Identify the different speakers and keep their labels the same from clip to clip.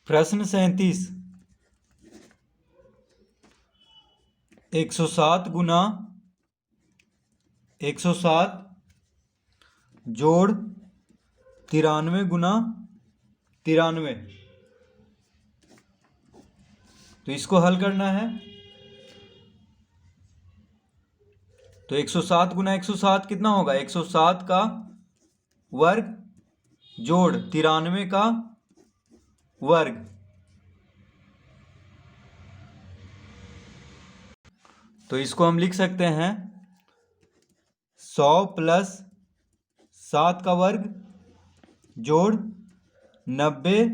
Speaker 1: प्रश्न 37। 107 गुना 107 जोड़ 93 गुना 93, तो इसको हल करना है। तो 107 गुना 107 कितना होगा? 107 का वर्ग जोड़ 93 का वर्ग। तो इसको हम लिख सकते हैं 100 प्लस 7 का वर्ग जोड़ 90।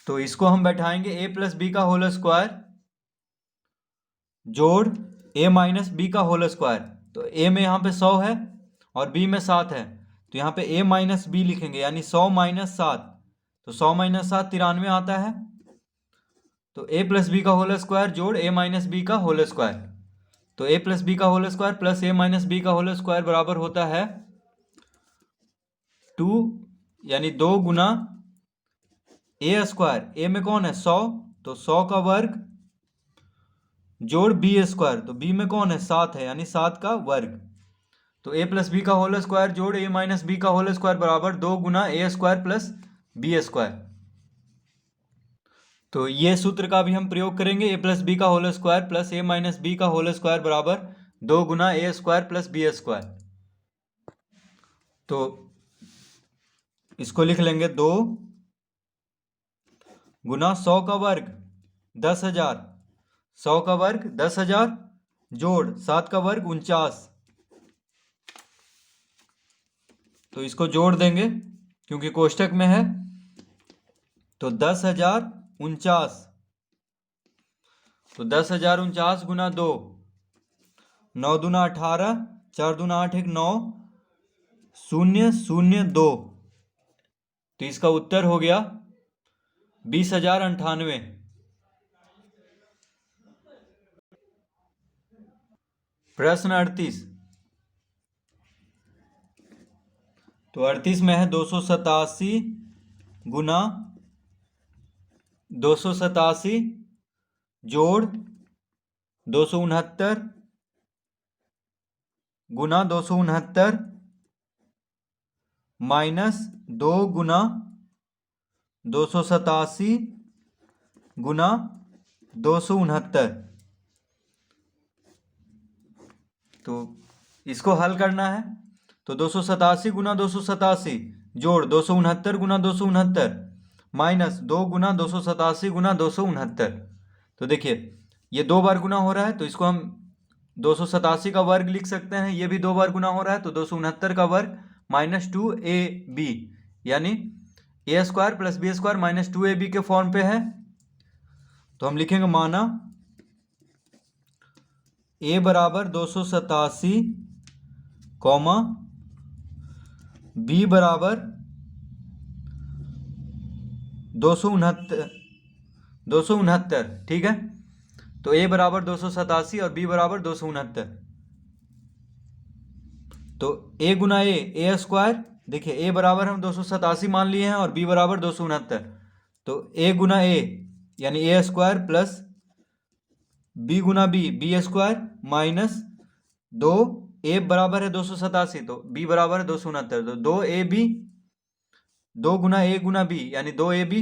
Speaker 1: तो इसको हम बैठाएंगे a प्लस बी का होल स्क्वायर जोड़ a माइनस बी का होल स्क्वायर। तो a में यहाँ पे 100 है और b में 7 है, तो यहाँ पे a माइनस बी लिखेंगे, यानी 100 माइनस 7। तो 100 माइनस 7 93 आता है। तो a प्लस बी का होल स्क्वायर जोड़ a माइनस बी का होल स्क्वायर। तो a प्लस बी का whole square plus a minus b का होल स्क्वायर बराबर होता है 2, यानी 2 गुना a स्क्वायर। a में कौन है? 100, तो 100 का वर्ग जोड़ b स्क्वायर। तो b में कौन है? 7 है, यानी 7 का वर्ग। तो a प्लस बी का होल स्क्वायर जोड़ a माइनस बी का होल स्क्वायर बराबर 2 गुना a square plus b square. तो ये सूत्र का भी हम प्रयोग करेंगे। a प्लस बी का whole square plus a minus b का होल स्क्वायर बराबर 2 गुना a square plus b square. तो इसको लिख लेंगे 2 गुना 100 का वर्ग 10,000, 100 का वर्ग 10,000 जोड़ 7 का वर्ग 49। तो इसको जोड़ देंगे क्योंकि कोष्टक में है। तो 10,049, तो 10,049 गुना 2, 9 दूना 18, 4 दूना 8, 1 9, 0 0 2। तो इसका उत्तर हो गया 20,098। प्रश्न 38। तो 38 में है 287 गुना 287 जोड़ 269 गुना 269 माइनस 2 गुना 287 गुना 269। तो इसको हल करना है। तो 287 गुना 287 जोड़ 269 गुना 269 माइनस 2 गुना 287 गुना 269। तो देखिए ये 2 बार गुना हो रहा है, तो इसको हम 287 का वर्ग लिख सकते हैं। ये भी 2 बार गुना हो रहा है, तो 269 का वर्ग माइनस 2ab, यानी a square plus B square minus 2ab के फॉर्म पे है। तो हम लिखेंगे माना a बराबर 287 कॉमा b बराबर 269, ठीक है। तो a बराबर 287 और b बराबर 269। तो a गुना a स्क्वायर, देखिए a बराबर हम 287 मान लिए हैं और b बराबर 269। तो a गुना a यानी a स्क्वायर प्लस b गुना b स्क्वायर माइनस 2, a बराबर है 287 तो b बराबर है 269। तो 2ab, 2 गुना b यानी 2ab।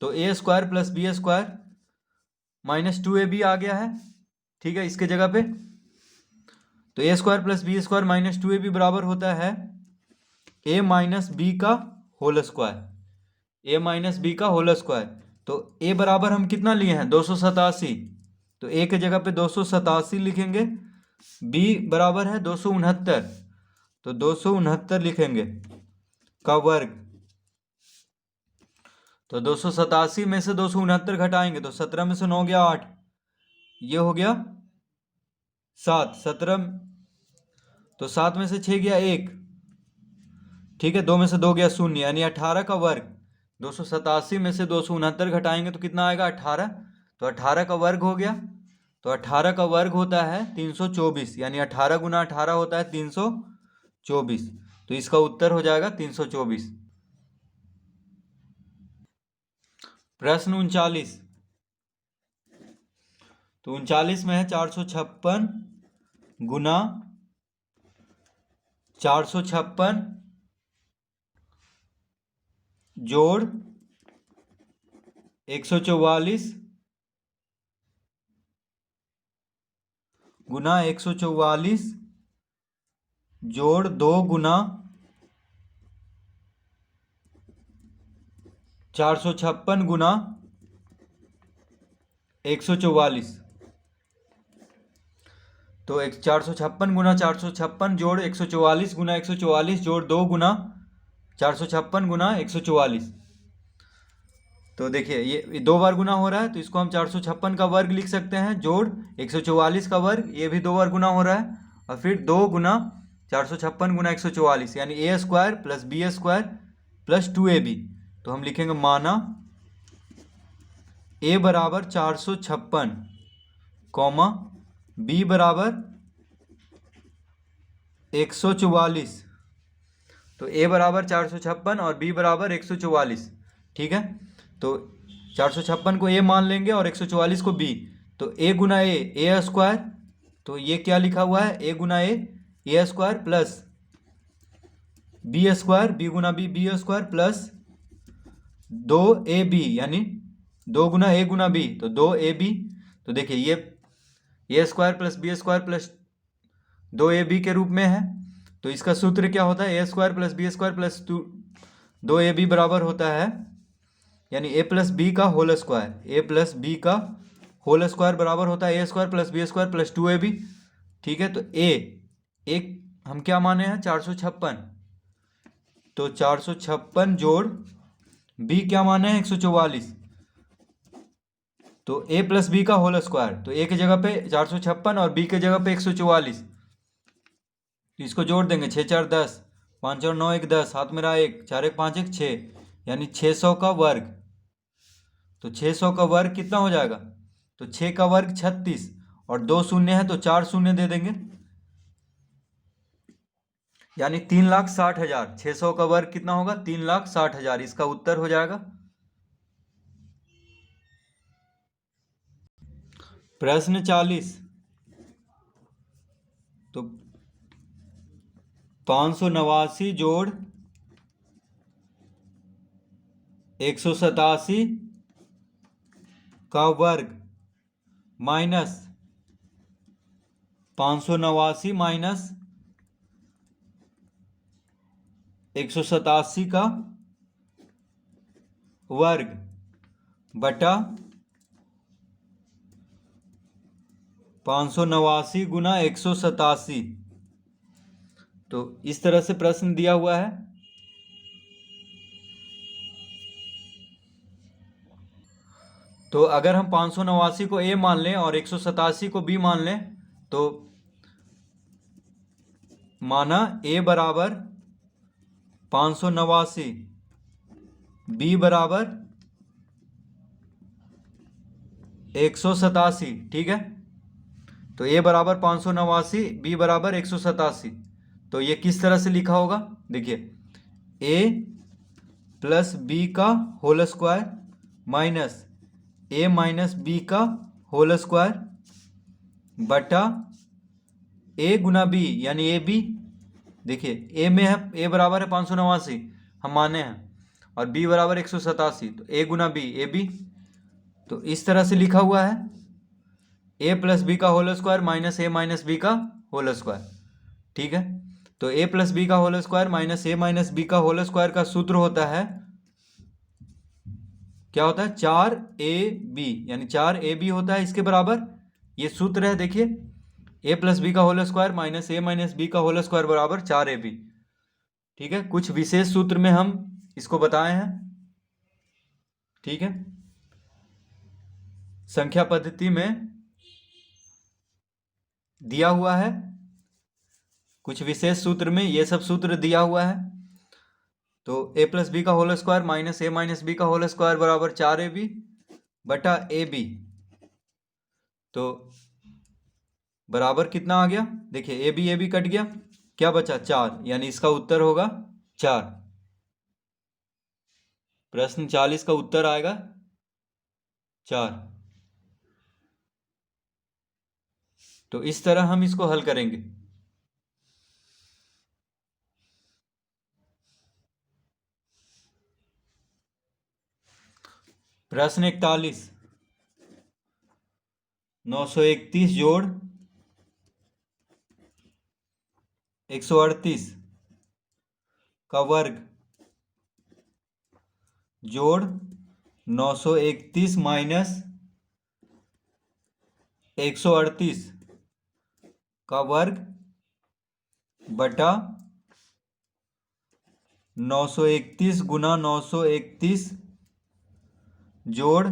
Speaker 1: तो a square plus b square minus 2ab आ गया है, ठीक है, इसके जगह पे। तो a square plus B square minus 2ab बराबर होता है a माइनस बी का whole square, a minus b का होल स्क्वायर। तो a बराबर हम कितना लिए हैं? 287। तो a के जगह पे 287 लिखेंगे, b बराबर है 269, तो 269 लिखेंगे का वर्ग। तो 287 में से 269 घटाएंगे तो 17 में से 9 गया 8, ये हो गया 7, 17, तो 7 में से 6 गया 1, ठीक है, 2 में से 2 गया 0, यानी 18 का वर्ग। 287 में से 269 घटाएंगे तो कितना आएगा? 18। तो 18 का वर्ग हो गया। तो 18 का वर्ग होता है 324, यानी 18 गुना 18 होता है 324। तो इसका उत्तर हो जाएगा 324। प्रश्न 39। तो 39 में है 456 गुना 456 जोड़ 144 गुना 144 जोड़ 2 गुना 456 गुना 144। तो 456 गुना 456 जोड़ 144 गुना 144 जोड़ 2 गुना 456 गुना 144। तो देखिए ये 2 बार गुना हो रहा है, तो इसको हम 456 का वर्ग लिख सकते हैं जोड़ 144 का वर्ग, ये भी 2 बार गुना हो रहा है, और फिर 2 गुना 456 गुना 144 यानी A square plus B square plus 2ab। तो हम लिखेंगे माना ए बराबर 456 कॉमा बी बराबर 144। तो ए बराबर 456 और बी बराबर 144। ठीक है, तो 456 को ए मान लेंगे और 144 को बी। तो ए गुना ए स्क्वायर, तो ये क्या लिखा हुआ है, ए गुना ए square plus B square B गुना बी स्क्वायर प्लस 2ab यानी 2 गुना ए गुना बी, तो 2ab। तो देखिए ये A square plus B square plus 2ab के रूप में है, तो इसका सूत्र क्या होता है, ए square plus B square plus 2ab बराबर होता है, यानी ए प्लस बी का whole square, A plus B का होल स्क्वायर बराबर होता है ए square plus B square plus 2ab। ठीक है, तो एक हम क्या माने हैं 456, तो 456 जोड़ बी क्या माने हैं 144, तो ए प्लस बी का होल स्क्वायर, तो ए की जगह पे 456 और बी की जगह पे 144। तो इसको जोड़ देंगे, 6 4 10, 5 और 9 1 10, हाथ में रहा 1, 4 1 5 1 6, यानी 600 का वर्ग। तो 600 का वर्ग कितना हो जाएगा, तो 6 का वर्ग 36 और 2 शून्य है तो 4 शून्य दे देंगे, यानी 3,60,000। 600 का वर्ग कितना होगा, 3,60,000। इसका उत्तर हो जाएगा। प्रश्न 40। तो 589 जोड़ 187 का वर्ग माइनस 589 माइनस 187 का वर्ग बटा 589 गुना 187। तो इस तरह से प्रश्न दिया हुआ है। तो अगर हम 589 को ए मान लें और 187 को बी मान लें, तो माना ए बराबर 589 बी बराबर 187। ठीक है, तो ए बराबर 589 बी बराबर 187। तो ये किस तरह से लिखा होगा, देखिए ए प्लस बी का होल स्क्वायर माइनस ए माइनस बी का होल स्क्वायर बटा ए गुना बी यानी ए बी। देखिए ए में है, ए बराबर है 589 हम माने हैं, और बी बराबर 187, तो ए गुना बी ए बी। तो इस तरह से लिखा हुआ है, ए प्लस बी का होल स्क्वायर माइनस बी का होल स्क्वायर। ठीक है, तो ए प्लस बी का होल स्क्वायर माइनस बी का होल स्क्वायर का सूत्र होता है, क्या होता है 4ab, यानी 4ab होता है इसके बराबर। ये सूत्र है, देखिए ए प्लस बी का होल स्क्वायर माइनस बी का होल स्क्वायर बराबर 4ab। ठीक है, कुछ विशेष सूत्र में हम इसको बताए हैं। ठीक है, संख्या पद्धति में दिया हुआ है, कुछ विशेष सूत्र में ये सब सूत्र दिया हुआ है। तो ए प्लस बी का होल स्क्वायर माइनस बी का होल स्क्वायर बराबर 4ab बटा ab, तो बराबर कितना आ गया, देखिए ए बी कट गया, क्या बचा 4, यानी इसका उत्तर होगा 4। प्रश्न 40 का उत्तर आएगा 4। तो इस तरह हम इसको हल करेंगे। प्रश्न 41, 931 जोड़ 138 का वर्ग जोड़ 931 माइनस 138 का वर्ग बटा 931 गुना 931 जोड़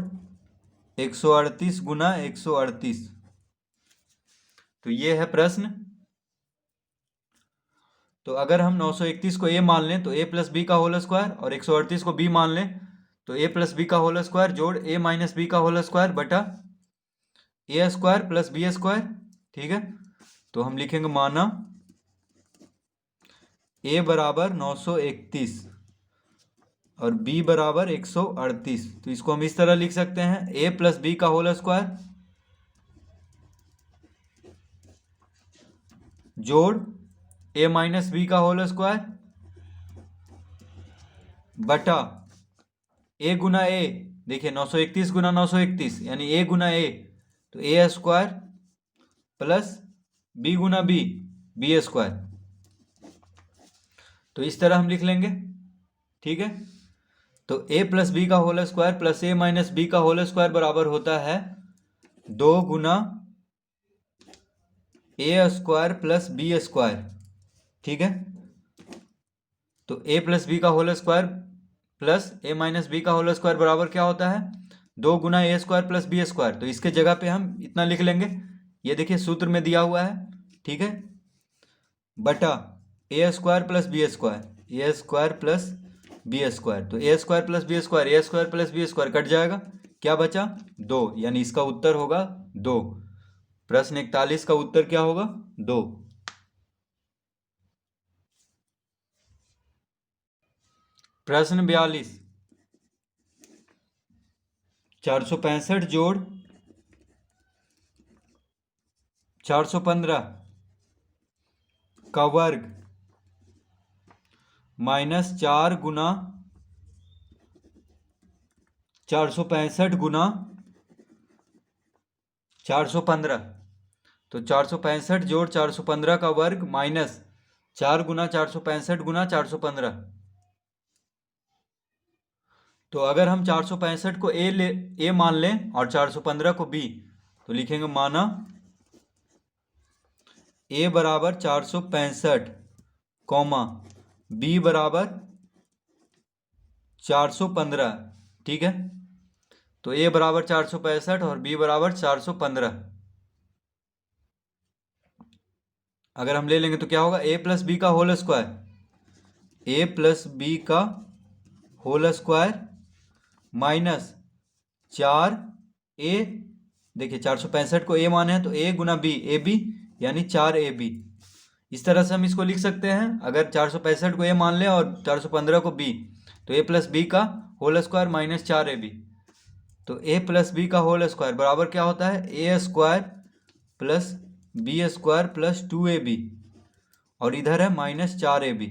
Speaker 1: 138 गुना 138। तो ये है प्रश्न। तो अगर हम 931 को a मान लें तो a प्लस बी का होल स्क्वायर और 138 को b मान लें तो a प्लस बी का होल स्क्वायर जोड़ a माइनस बी का होल स्क्वायर बटा a square plus B square. ठीक है, तो हम लिखेंगे माना a बराबर 931 और b बराबर 138। तो इसको हम इस तरह लिख सकते हैं a प्लस बी का होल स्क्वायर जोड़ a माइनस बी का होल स्क्वायर बटा a गुना a। देखिए 931 गुना 931 यानी a गुना a, तो a स्क्वायर प्लस b गुना b, b स्क्वायर। तो इस तरह हम लिख लेंगे। ठीक है, तो a प्लस बी का whole square plus a minus b का होल स्क्वायर बराबर होता है 2 गुना a square plus b square. ठीक है, तो a प्लस बी का whole square plus a minus b का होल स्क्वायर बराबर क्या होता है 2 गुना a square plus b square. तो इसके जगह पे हम इतना लिख लेंगे, ये देखिए सूत्र में दिया हुआ है। ठीक है, बटा a square plus B square, A square plus B square. तो ए square plus B square, A square plus B square cut जाएगा, क्या बचा 2, यानी इसका उत्तर होगा 2। प्रश्न 41 का उत्तर क्या होगा 2। प्रश्न 42, 465 जोड़ 415 का वर्ग माइनस 4 गुना 465 गुना 415। तो 465 जोड़ 415 का वर्ग माइनस 4 गुना 465 गुना 415। तो अगर हम 465 को ए मान लें और 415 को बी, तो लिखेंगे माना ए बराबर 465 कॉमा बी बराबर 415। ठीक है, तो ए बराबर 465 और बी बराबर 415। अगर हम ले लेंगे तो क्या होगा a प्लस बी का whole square, a plus B का होल स्क्वायर माइनस 4a। देखिए 465 को a माने हैं तो a गुना b, ए बी यानी 4ab। इस तरह से हम इसको लिख सकते हैं। अगर 465 को a मान लें और 415 को b, तो a प्लस बी का होल स्क्वायर माइनस 4ab। तो a प्लस बी का होल स्क्वायर बराबर क्या होता है a square plus B square plus 2ab और इधर है माइनस 4ab।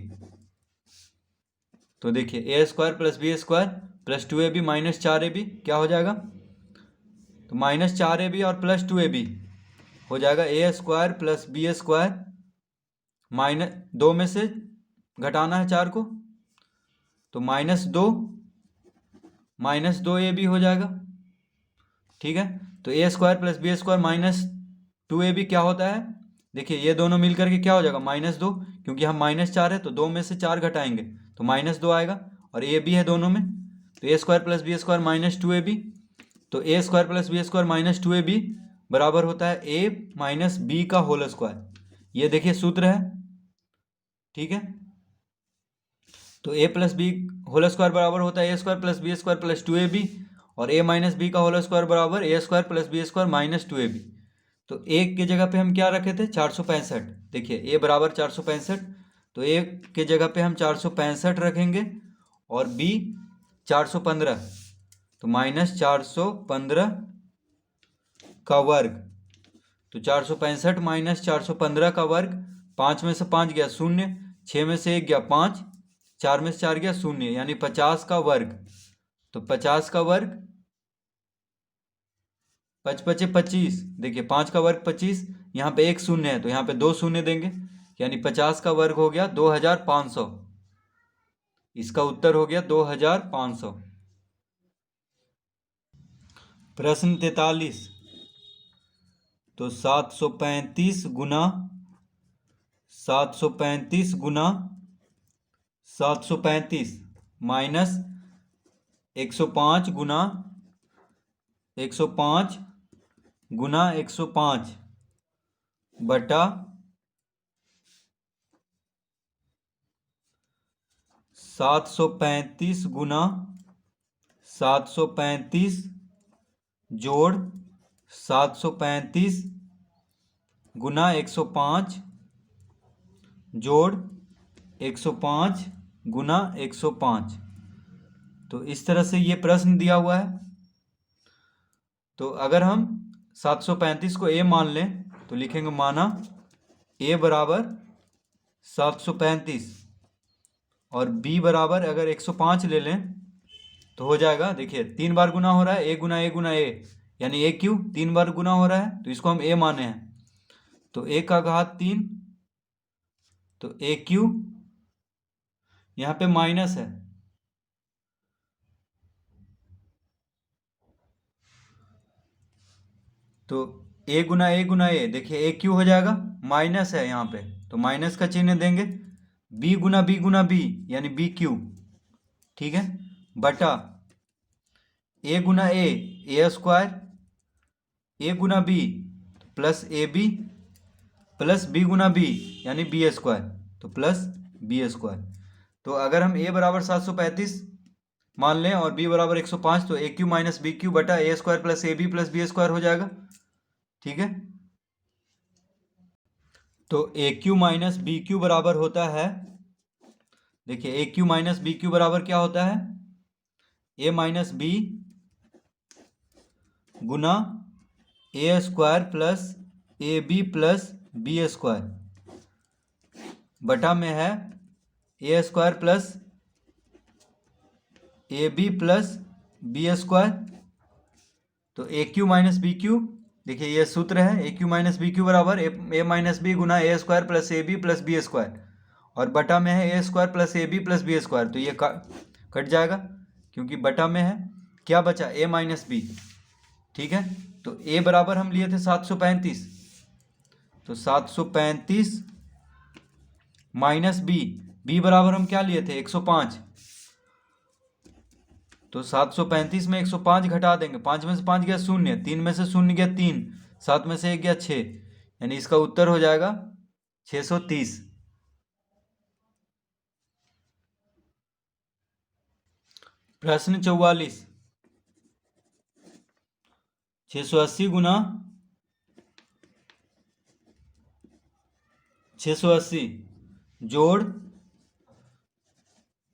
Speaker 1: तो देखिए a square plus B square plus 2ab minus 4ab क्या हो जाएगा, तो माइनस 4ab और प्लस 2ab हो जाएगा a square plus B square minus 2 में से घटाना है 4 को, तो माइनस 2ab हो जाएगा। ठीक है, तो a square plus B square minus 2ab क्या होता है, देखिए ये दोनों मिलकर के क्या हो जाएगा -2, क्योंकि हम -4 है तो 2 में से 4 घटाएंगे तो -2 आएगा और a भी है दोनों में, तो a square plus B square minus 2ab। तो a square plus B square minus 2ab बराबर होता है a माइनस बी का होल स्क्वायर। ये देखिए सूत्र है। ठीक है, तो a plus b whole square बराबर होता है a square plus B square plus 2ab और a माइनस बी का होल स्क्वायर बराबर a square plus B square minus 2ab। तो a के जगह पे हम क्या रखे थे 465। देखिए a बराबर 465, तो a के जगह पे हम 465 रखेंगे और b 415। तो -415 का वर्ग। तो 465 - 415 का वर्ग, 5 में से 5 गया 0, 6 में से 1 गया 5, 4 में से 4 गया 0, यानी 50 का वर्ग। तो 50 का वर्ग, 5 पचे 25, देखिए 5 का वर्ग 25, यहाँ पे एक शून्य है तो यहाँ पे 2 शून्य देंगे, यानी 50 का वर्ग हो गया 2500। इसका उत्तर हो गया 2500। प्रश्न 43। तो 735 गुना 735 माइनस 105 गुना 105 गुना 105 बटा 735 गुना 735 जोड़ 735 गुना 105 जोड़ 105 गुना 105। तो इस तरह से ये प्रश्न दिया हुआ है। तो अगर हम 735 को a मान लें तो लिखेंगे माना a बराबर 735 और b बराबर अगर 105 ले लें तो हो जाएगा, देखिए 3 बार गुना हो रहा है, a गुना a गुना a, यानी a क्यू 3 बार गुना हो रहा है, तो इसको हम a माने हैं। तो a का घात 3, तो a क्यू, यहाँ पे माइनस है तो a गुना a, देखिए a क्यू हो जाएगा, माइनस है यहाँ पे तो माइनस का चिन्ह देंगे। b गुना b यानी b क्यू, ठीक है, बटा a गुना a स्क्वायर, a गुना b plus A B plus b गुना b यानी b स्क्वायर, तो प्लस b स्क्वायर। तो अगर हम a बराबर 735 मान लें और b बराबर 105 तो a cube minus B cube बटा a square plus A B plus B square हो जाएगा, ठीक है। तो ए क्यू माइनस बी क्यू बराबर होता है, देखिए A cube minus B cube बराबर क्या होता है, ए माइनस बी गुना ए square plus A B plus B square बटा में है ए square plus A B plus B square. तो ए क्यू माइनस बी क्यू, देखिए ये सूत्र है, ए क्यू माइनस बी क्यू बराबर ए माइनस बी गुना ए square plus A B plus B square, और बटा में है ए square plus A B plus B square, तो ये कट जाएगा क्योंकि बटा में है, क्या बचा ए माइनस बी, ठीक है। तो ए बराबर हम लिए थे 735, तो 735 माइनस बी बराबर हम क्या लिए थे 105, तो 735 में 105 घटा देंगे, 5 में से 5 गया 0, 3 में से 0 गया 3, 7 में से 1 गया 6, यानी इसका उत्तर हो जाएगा 630। प्रश्न 44। 680 गुना 680 जोड़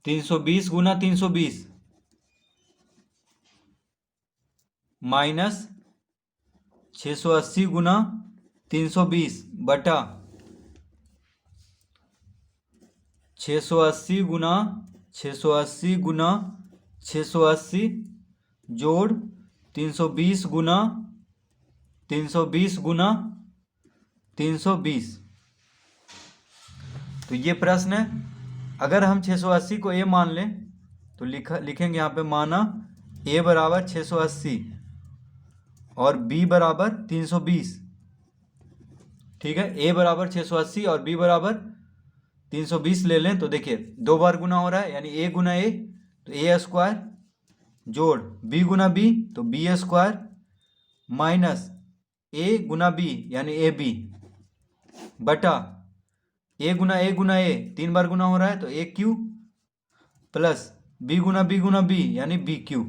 Speaker 1: 320 गुना 320 माइनस 680 गुना 320 बटा 680 गुना 680 जोड़ 320 गुना 320। तो ये प्रश्न है, अगर हम 680 को a मान लें तो लिखेंगे यहाँ पे माना a बराबर 680 और b बराबर 320, ठीक है। a बराबर 680 और b बराबर 320 ले लें तो देखिए 2 बार गुना हो रहा है, यानी a गुना a तो a स्क्वायर जोड़ b गुना b तो b स्क्वायर माइनस a गुना b यानी ए बी बटा a गुना a 3 बार गुना हो रहा है तो a क्यू प्लस b गुना b यानी b क्यू,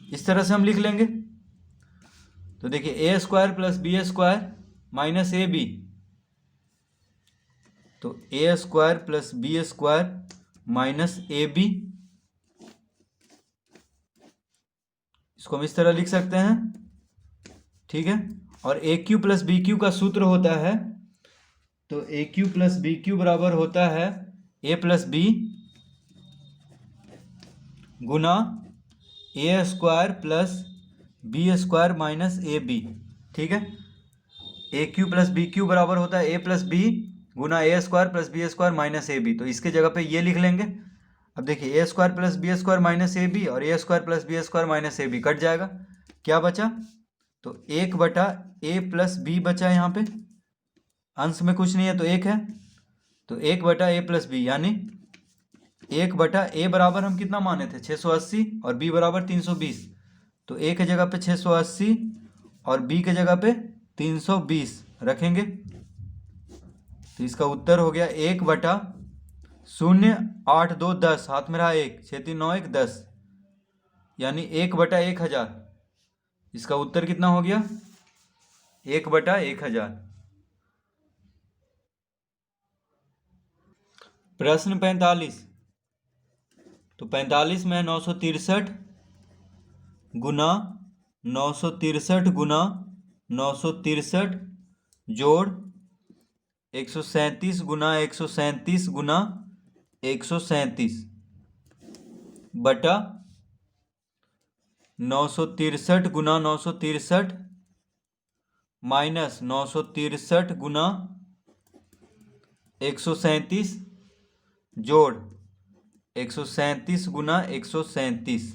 Speaker 1: इस तरह से हम लिख लेंगे। तो देखिए a square plus B square minus A B, तो ए square plus B square minus ए बी इसको हम इस तरह लिख सकते हैं, ठीक है। और a cube plus b cube का सूत्र होता है, तो ए क्यू प्लस बी क्यू बराबर होता है ए प्लस बी गुना ए square plus B square minus ए बी, ठीक है। ए क्यू प्लस बी क्यू बराबर होता है ए प्लस बी गुना ए square plus B square minus A B, तो इसके जगह पे ये लिख लेंगे। अब देखिए a square plus B square minus A b और a square plus B square minus A b cut जाएगा, क्या बचा, तो 1 बटा ए प्लस बी बचा, यहाँ पे अंश में कुछ नहीं है तो 1 है, तो 1 बटा ए प्लस बी, यानी 1 बटा ए बराबर हम कितना माने थे 680 और बी बराबर 320, तो ए के जगह पे 680 और बी के जगह पे 320 रखेंगे, तो इसका उत्तर हो गया 1/0.821, हाथ में रहा 1, 6 3 9 1 10, यानी 1/1000। इसका उत्तर कितना हो गया 1/1000। प्रश्न 45, तो 45 में 963 गुना 963 गुना 963 जोड़ 137 गुना 137 गुना 137 बटा 963 गुना 963 माइनस 963 गुना 137 जोड़ 137 गुना 137,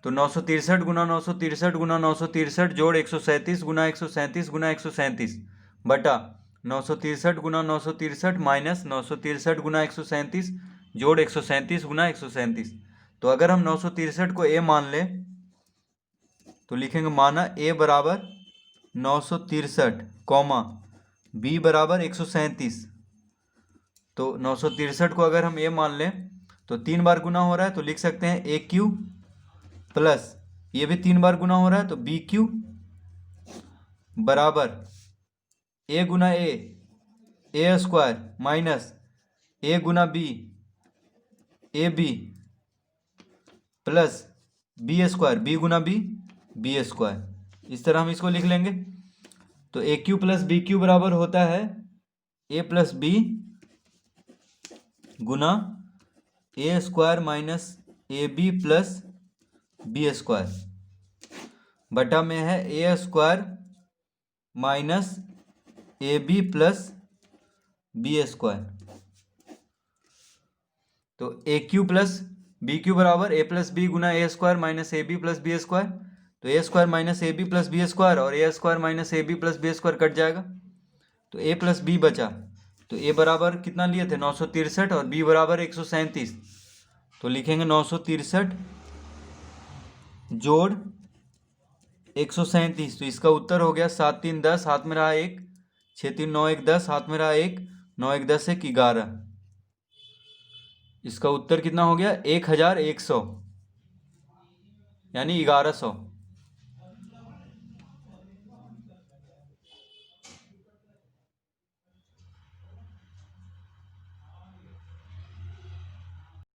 Speaker 1: तो 963 गुना 963 गुना 963 जोड़ 137 गुना 137 गुना 137 बटा 963 गुना 963 माइनस 963 गुना 137 जोड़ 137 गुना 137। तो अगर हम 963 को ए मान लें तो लिखेंगे माना ए बराबर 963 कॉमा बी बराबर 137, तो 963 को अगर हम ए मान लें तो 3 बार गुना हो रहा है, तो लिख सकते हैं ए क्यू प्लस ये भी 3 बार गुना हो रहा है तो बी क्यू बराबर ए गुना ए स्क्वायर माइनस ए गुना b a B plus B square B गुना बी स्क्वायर, इस तरह हम इसको लिख लेंगे। तो ए क्यू प्लस बी क्यू बराबर होता है ए प्लस बी गुना ए square minus A B plus B square बटा में है ए square minus A B plus B square. तो ए क्यू प्लस बी क्यू बराबर ए प्लस बी गुना ए square minus A B plus B square, तो ए square minus A B plus B square और a square minus A B plus B square cut जाएगा, तो ए plus B बचा, तो ए बराबर कितना लिए थे 963 और बी बराबर 137, तो लिखेंगे 963 जोड़ 137, तो इसका उत्तर हो गया 7 3 10, हाथ में रहा 1, 6 3 9 1 10, हाथ में रहा 1, 9 1 10 1 11, इसका उत्तर कितना हो गया 1100, यानी 1100।